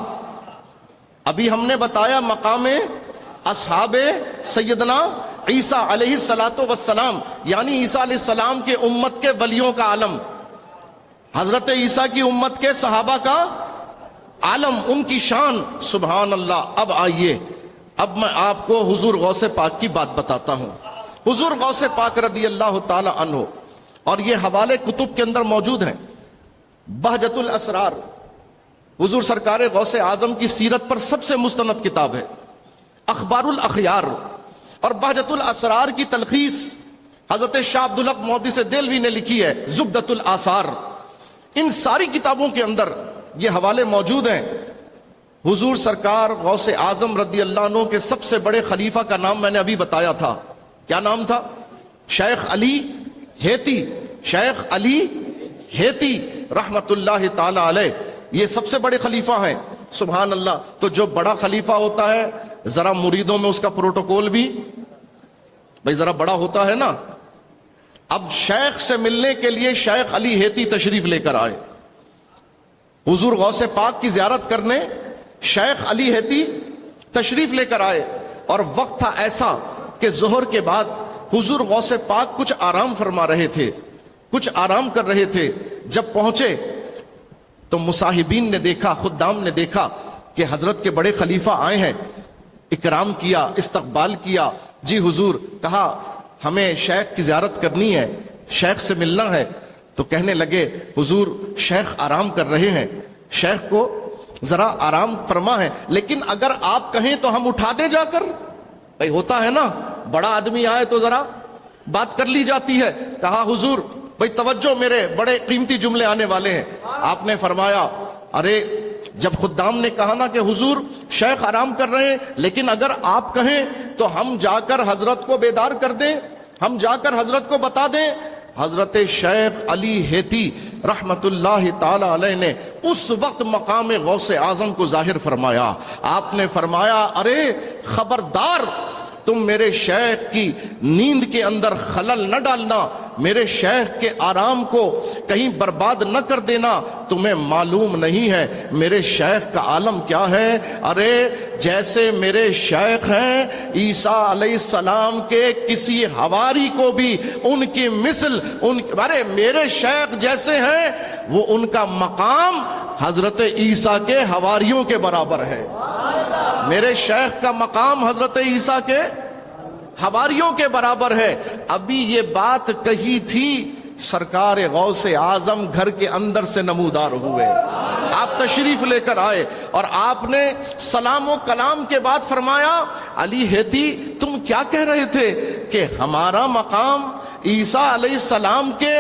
[SPEAKER 1] ابھی ہم نے بتایا مقام اصحاب سیدنا عیسیٰ علیہ السلام، یعنی عیسیٰ علیہ السلام کے امت کے ولیوں کا عالم، حضرت عیسیٰ کی امت کے صحابہ کا عالم، ان کی شان. سبحان اللہ. اب آئیے، اب میں آپ کو حضور غوث پاک کی بات بتاتا ہوں. حضور غوث پاک رضی اللہ تعالی عنہ، اور یہ حوالے کتب کے اندر موجود ہیں. بہجت الاسرار حضور سرکار غوث اعظم کی سیرت پر سب سے مستند کتاب ہے. اخبار الاخیار اور بہجت الاسرار کی تلخیص حضرت شاہ عبدالحق محدث دہلوی نے لکھی ہے زبدۃ الآثار. ان ساری کتابوں کے اندر یہ حوالے موجود ہیں. حضور سرکار غوث اعظم رضی اللہ عنہ کے سب سے بڑے خلیفہ کا نام میں نے ابھی بتایا تھا. کیا نام تھا؟ شیخ علی ہیتی، شیخ علی ہیتی رحمت اللہ تعالی علیہ، یہ سب سے بڑے خلیفہ ہیں، سبحان اللہ۔ تو جو بڑا خلیفہ ہوتا ہے ذرا مریدوں میں اس کا پروٹوکول بھی بھئی ذرا بڑا ہوتا ہے نا۔ اب شیخ سے ملنے کے لیے شیخ علی ہیتی تشریف لے کر آئے، حضور غوث پاک کی زیارت کرنے شیخ علی ہیتی تشریف لے کر آئے، اور وقت تھا ایسا کہ ظہر کے بعد حضور غوث پاک کچھ آرام فرما رہے تھے، کچھ آرام کر رہے تھے۔ جب پہنچے تو مصاحبین نے دیکھا، خدام نے دیکھا کہ حضرت کے بڑے خلیفہ آئے ہیں، اکرام کیا، استقبال کیا۔ جی حضور، کہا ہمیں شیخ کی زیارت کرنی ہے، شیخ سے ملنا ہے۔ تو کہنے لگے حضور شیخ آرام کر رہے ہیں، شیخ کو ذرا آرام فرما ہے، لیکن اگر آپ کہیں تو ہم اٹھا دیں جا کر۔ بھئی ہوتا ہے نا، بڑا آدمی آئے تو ذرا بات کر لی جاتی ہے۔ کہا حضور بھئی توجہ، میرے بڑے قیمتی جملے آنے والے ہیں۔ آپ نے فرمایا ارے جب خدام نے کہا نا کہ حضور شیخ آرام کر رہے ہیں، لیکن اگر آپ کہیں تو ہم جا کر حضرت کو بیدار کر دیں، ہم جا کر حضرت کو بتا دیں۔ حضرت شیخ علی ہیتی رحمت اللہ تعالی علیہ نے اس وقت مقام غوث اعظم کو ظاہر فرمایا۔ آپ نے فرمایا ارے خبردار، تم میرے شیخ کی نیند کے اندر خلل نہ ڈالنا، میرے شیخ کے آرام کو کہیں برباد نہ کر دینا۔ تمہیں معلوم نہیں ہے میرے شیخ کا عالم کیا ہے۔ ارے جیسے میرے شیخ ہیں، عیسیٰ علیہ السلام کے کسی حواری کو بھی ان کی مثل ارے میرے شیخ جیسے ہیں، وہ ان کا مقام حضرت عیسیٰ کے حواریوں کے برابر ہے۔ میرے شیخ کا مقام حضرت عیسیٰ کے حواریوں کے برابر ہے۔ ابھی یہ بات کہی تھی، سرکار غوث اعظم گھر کے اندر سے نمودار ہوئے، آپ تشریف لے کر آئے، اور آپ نے سلام و کلام کے بعد فرمایا علی ہیتی تم کیا کہہ رہے تھے کہ ہمارا مقام عیسیٰ علیہ السلام کے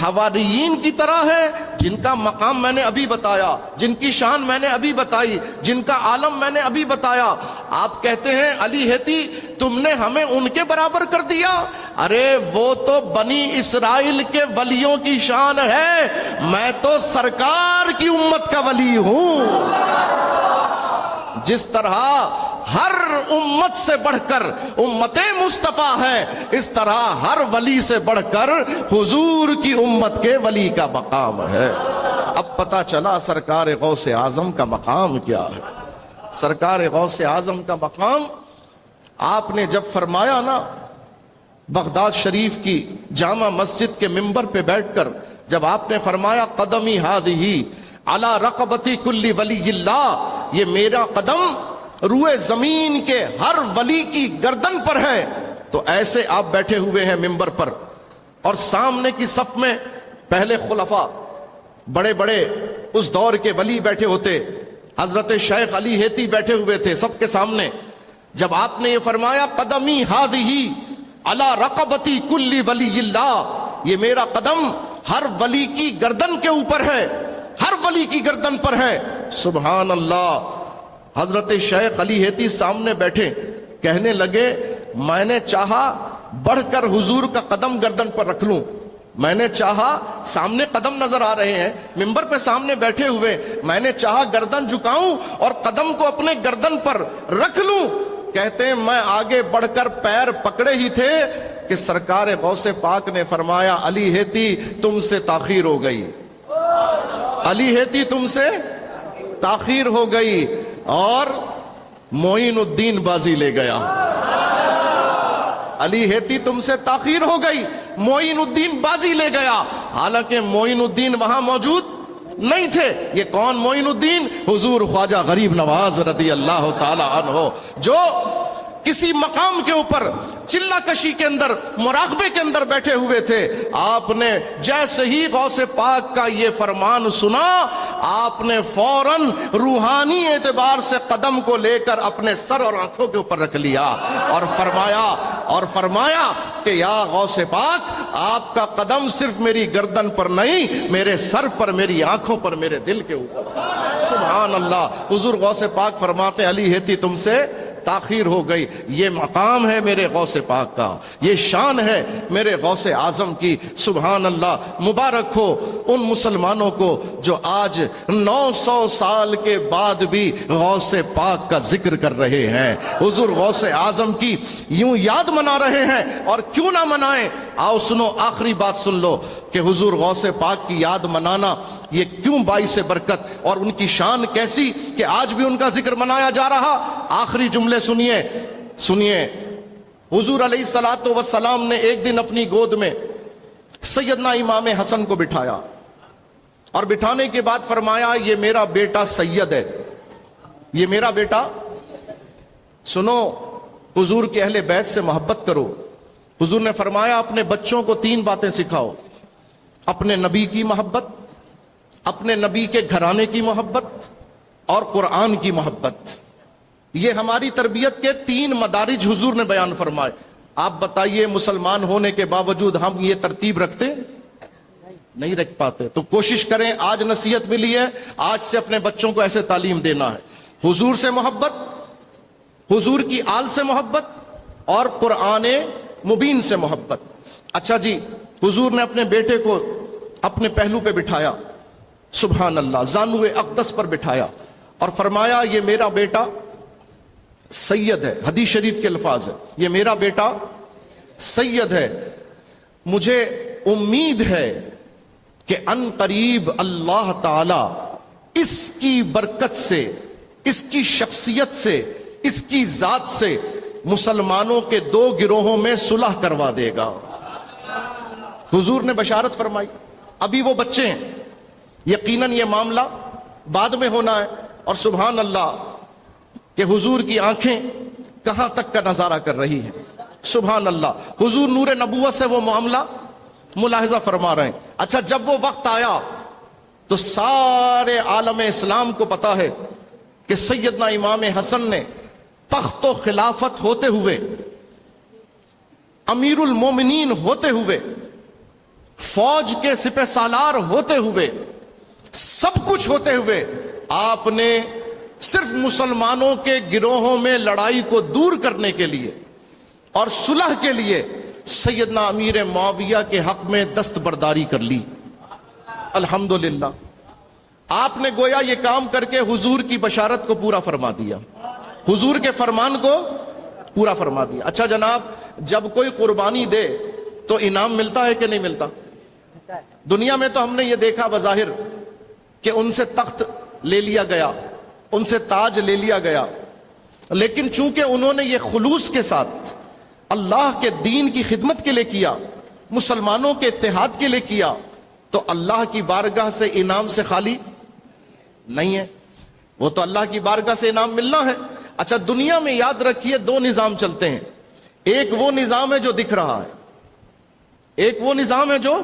[SPEAKER 1] حواریین کی طرح ہے، جن کا مقام میں نے ابھی بتایا، جن کی شان میں نے ابھی بتائی، جن کا عالم میں نے ابھی بتایا۔ آپ کہتے ہیں علی ہیتی تم نے ہمیں ان کے برابر کر دیا۔ ارے وہ تو بنی اسرائیل کے ولیوں کی شان ہے، میں تو سرکار کی امت کا ولی ہوں۔ جس طرح ہر امت سے بڑھ کر امت مصطفیٰ ہے، اس طرح ہر ولی سے بڑھ کر حضور کی امت کے ولی کا مقام ہے۔ اب پتہ چلا سرکار غوث اعظم کا مقام کیا ہے۔ سرکار غوث اعظم کا مقام آپ نے جب فرمایا نا، بغداد شریف کی جامع مسجد کے ممبر پہ بیٹھ کر جب آپ نے فرمایا قدمی ہادھی علی رقبتی کل ولی اللہ، یہ میرا قدم روئے زمین کے ہر ولی کی گردن پر ہے، تو ایسے آپ بیٹھے ہوئے ہیں ممبر پر، اور سامنے کی صف میں پہلے خلفاء بڑے بڑے اس دور کے ولی بیٹھے ہوتے، حضرت شیخ علی ہیتی بیٹھے ہوئے تھے سب کے سامنے۔ جب آپ نے یہ فرمایا قدمی ہادھی علی رقبتی کل ولی اللہ، یہ میرا قدم ہر ولی کی گردن کے اوپر ہے، ہر ولی کی گردن پر ہے، سبحان اللہ۔ حضرت شیخ علی ہیتی سامنے بیٹھے، کہنے لگے میں نے چاہا بڑھ کر حضور کا قدم گردن پر رکھ لوں، میں نے چاہا سامنے قدم نظر آ رہے ہیں ممبر پہ سامنے بیٹھے ہوئے، میں نے چاہا گردن جھکاؤں اور قدم کو اپنے گردن پر رکھ لوں۔ کہتے ہیں میں آگے بڑھ کر پیر پکڑے ہی تھے کہ سرکار غوث پاک نے فرمایا علی ہیتی تم سے تاخیر ہو گئی، علی ہیتی تم سے تاخیر ہو گئی، اور معین الدین بازی لے گیا۔ علی ہیتی تم سے تاخیر ہو گئی، معین الدین بازی لے گیا۔ حالانکہ معین الدین وہاں موجود نہیں تھے۔ یہ کون معین الدین؟ حضور خواجہ غریب نواز رضی اللہ تعالی عنہ، جو کسی مقام کے اوپر چلہ کشی کے اندر مراقبے کے اندر بیٹھے ہوئے تھے۔ آپ نے جیسے ہی غوث پاک کا یہ فرمان سنا، آپ نے فوراً روحانی اعتبار سے قدم کو لے کر اپنے سر اور آنکھوں کے اوپر رکھ لیا، اور فرمایا کہ یا غوث پاک آپ کا قدم صرف میری گردن پر نہیں، میرے سر پر، میری آنکھوں پر، میرے دل کے اوپر۔ سبحان اللہ۔ حضور غوث پاک فرماتے علی ہیتی تم سے تاخیر ہو گئی. یہ مقام ہے میرے غوث پاک کا, یہ شان ہے میرے غوث اعظم کی. سبحان اللہ. مبارک ہو ان مسلمانوں کو جو آج 900 سال کے بعد بھی غوث پاک کا ذکر کر رہے ہیں, حضور غوث اعظم کی یوں یاد منا رہے ہیں. اور کیوں نہ منائیں؟ آؤ سنو, آخری بات سن لو کہ حضور غوث پاک کی یاد منانا یہ کیوں باعث برکت, اور ان کی شان کیسی کہ آج بھی ان کا ذکر منایا جا رہا. آخری جملے سنیے. حضور علیہ الصلوۃ والسلام نے ایک دن اپنی گود میں سیدنا امام حسن کو بٹھایا, اور بٹھانے کے بعد فرمایا یہ میرا بیٹا سید ہے, یہ میرا بیٹا. سنو, حضور کے اہل بیت سے محبت کرو. حضور نے فرمایا اپنے بچوں کو 3 باتیں سکھاؤ: اپنے نبی کی محبت, اپنے نبی کے گھرانے کی محبت, اور قرآن کی محبت. یہ ہماری تربیت کے 3 مدارج حضور نے بیان فرمائے. آپ بتائیے مسلمان ہونے کے باوجود ہم یہ ترتیب رکھتے نہیں رکھ پاتے. تو کوشش کریں, آج نصیحت ملی ہے, آج سے اپنے بچوں کو ایسے تعلیم دینا ہے. حضور سے محبت, حضور کی آل سے محبت, اور قرآن مبین سے محبت. اچھا جی, حضور نے اپنے بیٹے کو اپنے پہلو پہ بٹھایا, سبحان اللہ, زانو اقدس پر بٹھایا, اور فرمایا یہ میرا بیٹا سید ہے. حدیث شریف کے الفاظ ہے, یہ میرا بیٹا سید ہے. مجھے امید ہے کہ ان قریب اللہ تعالی اس کی برکت سے, اس کی شخصیت سے, اس کی ذات سے مسلمانوں کے 2 گروہوں میں صلح کروا دے گا. حضور نے بشارت فرمائی. ابھی وہ بچے ہیں, یقیناً یہ معاملہ بعد میں ہونا ہے. اور سبحان اللہ کہ حضور کی آنکھیں کہاں تک کا نظارہ کر رہی ہیں. سبحان اللہ, حضور نور نبوت سے وہ معاملہ ملاحظہ فرما رہے ہیں. اچھا, جب وہ وقت آیا تو سارے عالم اسلام کو پتا ہے کہ سیدنا امام حسن نے تخت و خلافت ہوتے ہوئے, امیر المومنین ہوتے ہوئے, فوج کے سپہ سالار ہوتے ہوئے, سب کچھ ہوتے ہوئے, آپ نے صرف مسلمانوں کے گروہوں میں لڑائی کو دور کرنے کے لیے اور صلح کے لیے سیدنا امیر معاویہ کے حق میں دستبرداری کر لی. الحمدللہ, آپ نے گویا یہ کام کر کے حضور کی بشارت کو پورا فرما دیا, حضور کے فرمان کو پورا فرما دیا. اچھا جناب, جب کوئی قربانی دے تو انعام ملتا ہے کہ نہیں ملتا؟ دنیا میں تو ہم نے یہ دیکھا بظاہر کہ ان سے تخت لے لیا گیا, ان سے تاج لے لیا گیا, لیکن چونکہ انہوں نے یہ خلوص کے ساتھ اللہ کے دین کی خدمت کے لیے کیا, مسلمانوں کے اتحاد کے لیے کیا, تو اللہ کی بارگاہ سے انعام سے خالی نہیں ہے, وہ تو اللہ کی بارگاہ سے انعام ملنا ہے. اچھا, دنیا میں یاد رکھیے 2 نظام چلتے ہیں. ایک وہ نظام ہے جو دکھ رہا ہے, ایک وہ نظام ہے جو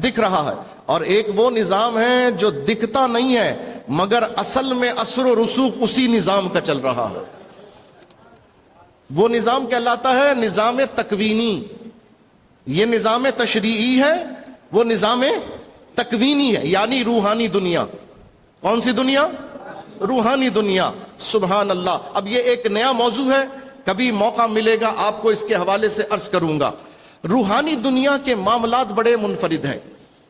[SPEAKER 1] دکھ رہا ہے, اور ایک وہ نظام ہے جو دکھتا نہیں ہے مگر اصل میں اثر و رسوخ اسی نظام کا چل رہا ہے. وہ نظام کہلاتا ہے نظام تکوینی. یہ نظام تشریعی ہے, وہ نظام تکوینی ہے, یعنی روحانی دنیا. کون سی دنیا؟ روحانی دنیا. سبحان اللہ. اب یہ ایک نیا موضوع ہے, کبھی موقع ملے گا آپ کو اس کے حوالے سے عرض کروں گا. روحانی دنیا کے معاملات بڑے منفرد ہیں,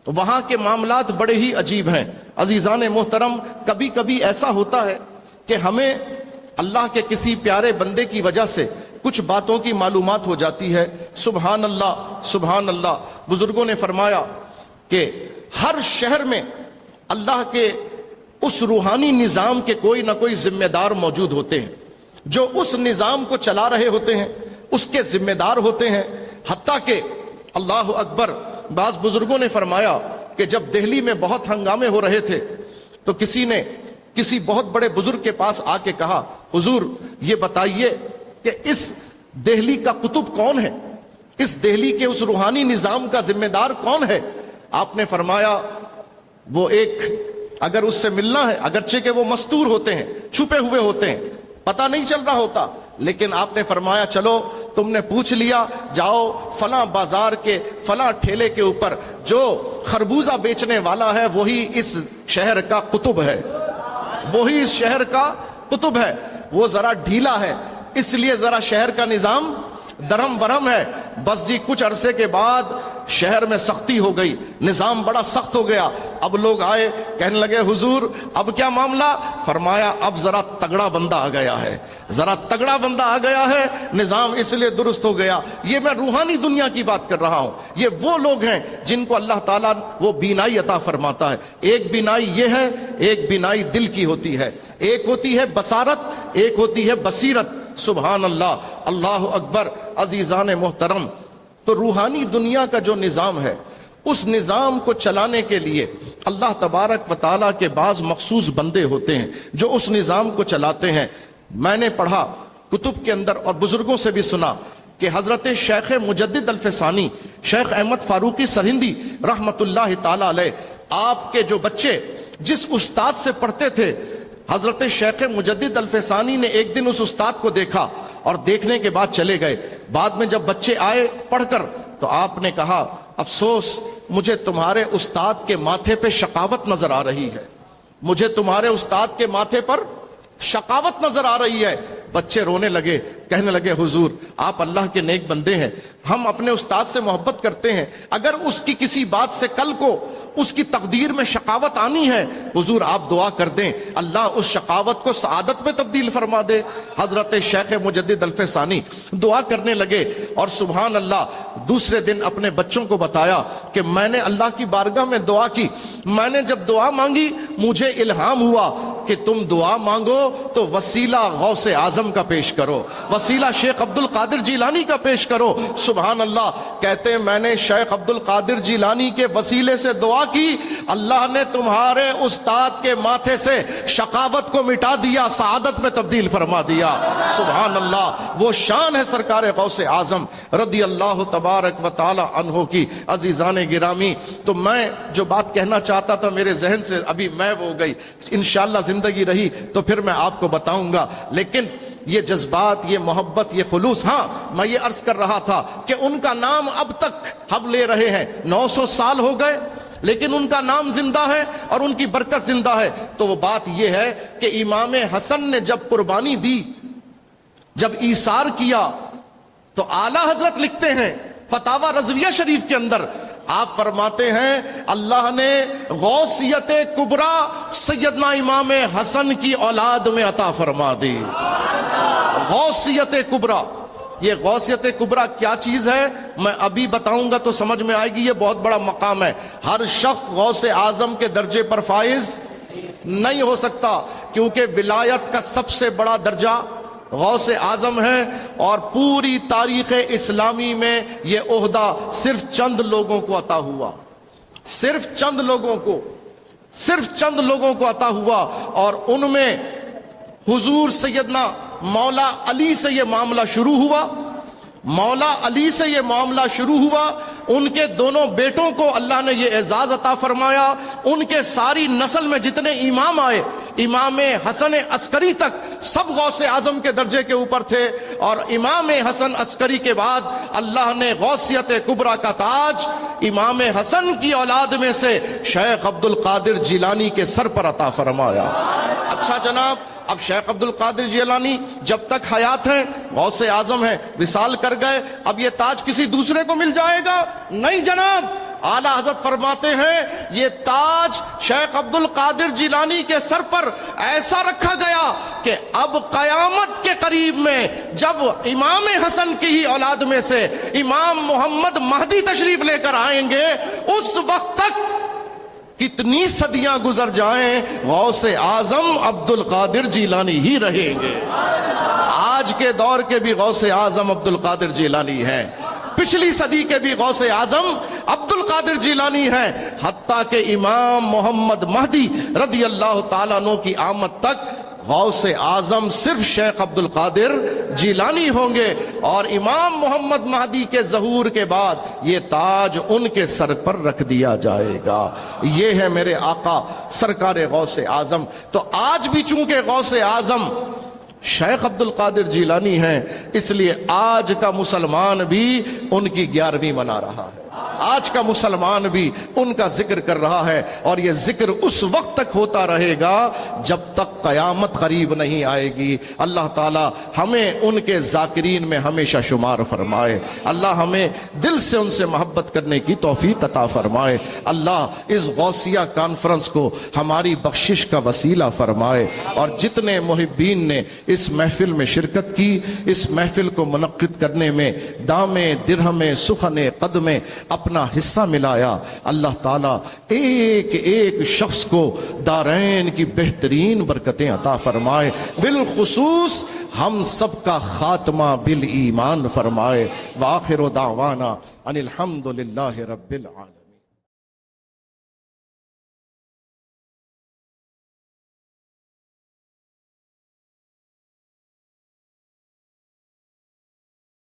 [SPEAKER 1] وہاں کے معاملات بڑے ہی عجیب ہیں. عزیزان محترم, کبھی کبھی ایسا ہوتا ہے کہ ہمیں اللہ کے کسی پیارے بندے کی وجہ سے کچھ باتوں کی معلومات ہو جاتی ہے. سبحان اللہ, سبحان اللہ. بزرگوں نے فرمایا کہ ہر شہر میں اللہ کے اس روحانی نظام کے کوئی نہ کوئی ذمہ دار موجود ہوتے ہیں, جو اس نظام کو چلا رہے ہوتے ہیں, اس کے ذمہ دار ہوتے ہیں. حتیٰ کہ اللہ اکبر, بعض بزرگوں نے فرمایا کہ جب دہلی میں بہت ہنگامے ہو رہے تھے تو کسی نے کسی بہت بڑے بزرگ کے پاس آ کے کہا, حضور یہ بتائیے کہ اس دہلی کا قطب کون ہے, اس دہلی کے اس روحانی نظام کا ذمہ دار کون ہے؟ آپ نے فرمایا وہ ایک, اگر اس سے ملنا ہے, اگرچہ کہ وہ مستور ہوتے ہیں, چھپے ہوئے ہوتے ہیں, پتہ نہیں چل رہا ہوتا, لیکن آپ نے فرمایا چلو تم نے پوچھ لیا, جاؤ فلاں بازار کے فلاں ٹھیلے کے اوپر جو خربوزہ بیچنے والا ہے وہی اس شہر کا قطب ہے, وہی اس شہر کا قطب ہے. وہ ذرا ڈھیلا ہے, اس لیے ذرا شہر کا نظام درم برم ہے. بس جی کچھ عرصے کے بعد شہر میں سختی ہو گئی, نظام بڑا سخت ہو گیا. اب لوگ آئے, کہنے لگے حضور اب کیا معاملہ؟ فرمایا اب ذرا تگڑا بندہ آ گیا ہے, ذرا تگڑا بندہ آ گیا ہے, نظام اس لیے درست ہو گیا. یہ میں روحانی دنیا کی بات کر رہا ہوں. یہ وہ لوگ ہیں جن کو اللہ تعالیٰ وہ بینائی عطا فرماتا ہے. ایک بینائی یہ ہے, ایک بینائی دل کی ہوتی ہے, ایک ہوتی ہے بصارت, ایک ہوتی ہے بصیرت. سبحان اللہ, اللہ اکبر. عزیزان محترم, تو روحانی دنیا کا جو نظام ہے اس نظام کو چلانے کے لیے اللہ تبارک و تعالیٰ کے بعض مخصوص بندے ہوتے ہیں جو اس نظام کو چلاتے ہیں. میں نے پڑھا کتب کے اندر اور بزرگوں سے بھی سنا کہ حضرت شیخ مجدد الفسانی شیخ احمد فاروقی سرہندی رحمت اللہ تعالی علیہ, آپ کے جو بچے جس استاد سے پڑھتے تھے, حضرت شیخ مجدد الفسانی نے ایک دن اس استاد کو دیکھا اور دیکھنے کے بعد چلے گئے. بعد میں جب بچے آئے پڑھ کر تو آپ نے کہا افسوس مجھے تمہارے استاد کے ماتھے پہ شقاوت نظر آ رہی ہے, مجھے تمہارے استاد کے ماتھے پر شقاوت نظر آ رہی ہے. بچے رونے لگے, کہنے لگے حضور آپ اللہ کے نیک بندے ہیں, ہم اپنے استاد سے محبت کرتے ہیں, اگر اس کی کسی بات سے کل کو اس کی تقدیر میں شقاوت آنی ہے حضور آپ دعا کر دیں اللہ اس شقاوت کو سعادت میں تبدیل فرما دے. حضرت شیخ مجدد الفسانی دعا کرنے لگے اور سبحان اللہ دوسرے دن اپنے بچوں کو بتایا کہ میں نے اللہ کی بارگاہ میں دعا کی, میں نے جب دعا مانگی مجھے الہام ہوا کہ تم دعا مانگو تو وسیلہ غوث اعظم کا پیش کرو, وسیلہ شیخ عبد القادر جیلانی کا پیش کرو. سبحان اللہ, کہتے ہیں میں نے شیخ عبد القادر جیلانی کے وسیلے سے دعا کی, اللہ نے تمہارے استاد کے ماتھے سے شقاوت کو مٹا دیا, سعادت میں تبدیل فرما دیا. سبحان اللہ, وہ شان ہے سرکار غوث اعظم رضی اللہ تبارک و تعالی عنہ کی. عزیزان گرامی, تو میں جو بات کہنا چاہتا تھا میرے ذہن سے ابھی میں ہو گئی, انشاءاللہ زندگی رہی تو پھر میں آپ کو بتاؤں گا. لیکن یہ جذبات, یہ محبت, یہ خلوص, ہاں میں یہ عرض کر رہا تھا کہ ان کا نام اب تک ہم لے رہے ہیں, 900 سال ہو گئے لیکن ان کا نام زندہ ہے اور ان کی برکت زندہ ہے. تو وہ بات یہ ہے کہ امام حسن نے جب قربانی دی, جب ایثار کیا, تو اعلی حضرت لکھتے ہیں فتاوی رضویہ شریف کے اندر, آپ فرماتے ہیں اللہ نے غوثیت کبریٰ سیدنا امام حسن کی اولاد میں عطا فرما دی. غوثیت کبریٰ, یہ غوثیت کبریٰ کیا چیز ہے میں ابھی بتاؤں گا تو سمجھ میں آئے گی. یہ بہت بڑا مقام ہے, ہر شخص غوث اعظم کے درجے پر فائز نہیں ہو سکتا, کیونکہ ولایت کا سب سے بڑا درجہ غوث اعظم ہے, اور پوری تاریخ اسلامی میں یہ عہدہ صرف چند لوگوں کو عطا ہوا, صرف چند لوگوں کو عطا ہوا. اور ان میں حضور سیدنا مولا علی سے یہ معاملہ شروع ہوا, مولا علی سے یہ معاملہ شروع ہوا. ان کے دونوں بیٹوں کو اللہ نے یہ اعزاز عطا فرمایا. ان کے ساری نسل میں جتنے امام آئے, امام حسن عسکری تک سب غوث اعظم کے درجے کے اوپر تھے, اور امام حسن عسکری کے بعد اللہ نے غوثیت کبریٰ کا تاج امام حسن کی اولاد میں سے شیخ عبد القادر جیلانی کے سر پر عطا فرمایا. اچھا جناب, اب شیخ عبد القادر جیلانی جب تک حیات ہیں غوث اعظم ہیں, وصال کر گئے, اب یہ تاج کسی دوسرے کو مل جائے گا؟ نہیں جناب, اعلیٰ حضرت فرماتے ہیں یہ تاج شیخ عبد القادر جیلانی کے سر پر ایسا رکھا گیا کہ اب قیامت کے قریب میں جب امام حسن کی ہی اولاد میں سے امام محمد مہدی تشریف لے کر آئیں گے, اس وقت تک کتنی صدیاں گزر جائیں غوث اعظم عبد القادر جیلانی ہی رہیں گے. آج کے دور کے بھی غوث اعظم عبد القادر جیلانی ہیں, پچھلی صدی کے بھی غوث اعظم عبد القادر جیلانی ہیں, حتیٰ کہ امام محمد مہدی رضی اللہ تعالیٰ عنہ کی آمد تک غوث اعظم صرف شیخ عبد القادر جیلانی ہوں گے, اور امام محمد مہدی کے ظہور کے بعد یہ تاج ان کے سر پر رکھ دیا جائے گا. یہ ہے میرے آقا سرکار غوث اعظم. تو آج بھی چونکہ غوث اعظم شیخ عبد القادر جیلانی ہیں, اس لیے آج کا مسلمان بھی ان کی 11ویں منا رہا ہے. آج کا مسلمان بھی ان کا ذکر کر رہا ہے، اور یہ ذکر اس وقت تک ہوتا رہے گا جب تک قیامت قریب نہیں آئے گی۔ اللہ تعالی ہمیں ان کے ذاکرین میں ہمیشہ شمار فرمائے، اللہ ہمیں دل سے ان سے محبت کرنے کی توفیق عطا فرمائے، اللہ اس غوثیہ کانفرنس کو ہماری بخشش کا وسیلہ فرمائے، اور جتنے محبین نے اس محفل میں شرکت کی، اس محفل کو منعقد کرنے میں دامے درہمے سخنے قدمے اپنا حصہ ملایا، اللہ تعالیٰ ایک ایک شخص کو دارین کی بہترین برکتیں عطا فرمائے، بالخصوص ہم سب کا خاتمہ بالایمان فرمائے۔ وآخر دعوانا ان الحمد للہ رب العالمین۔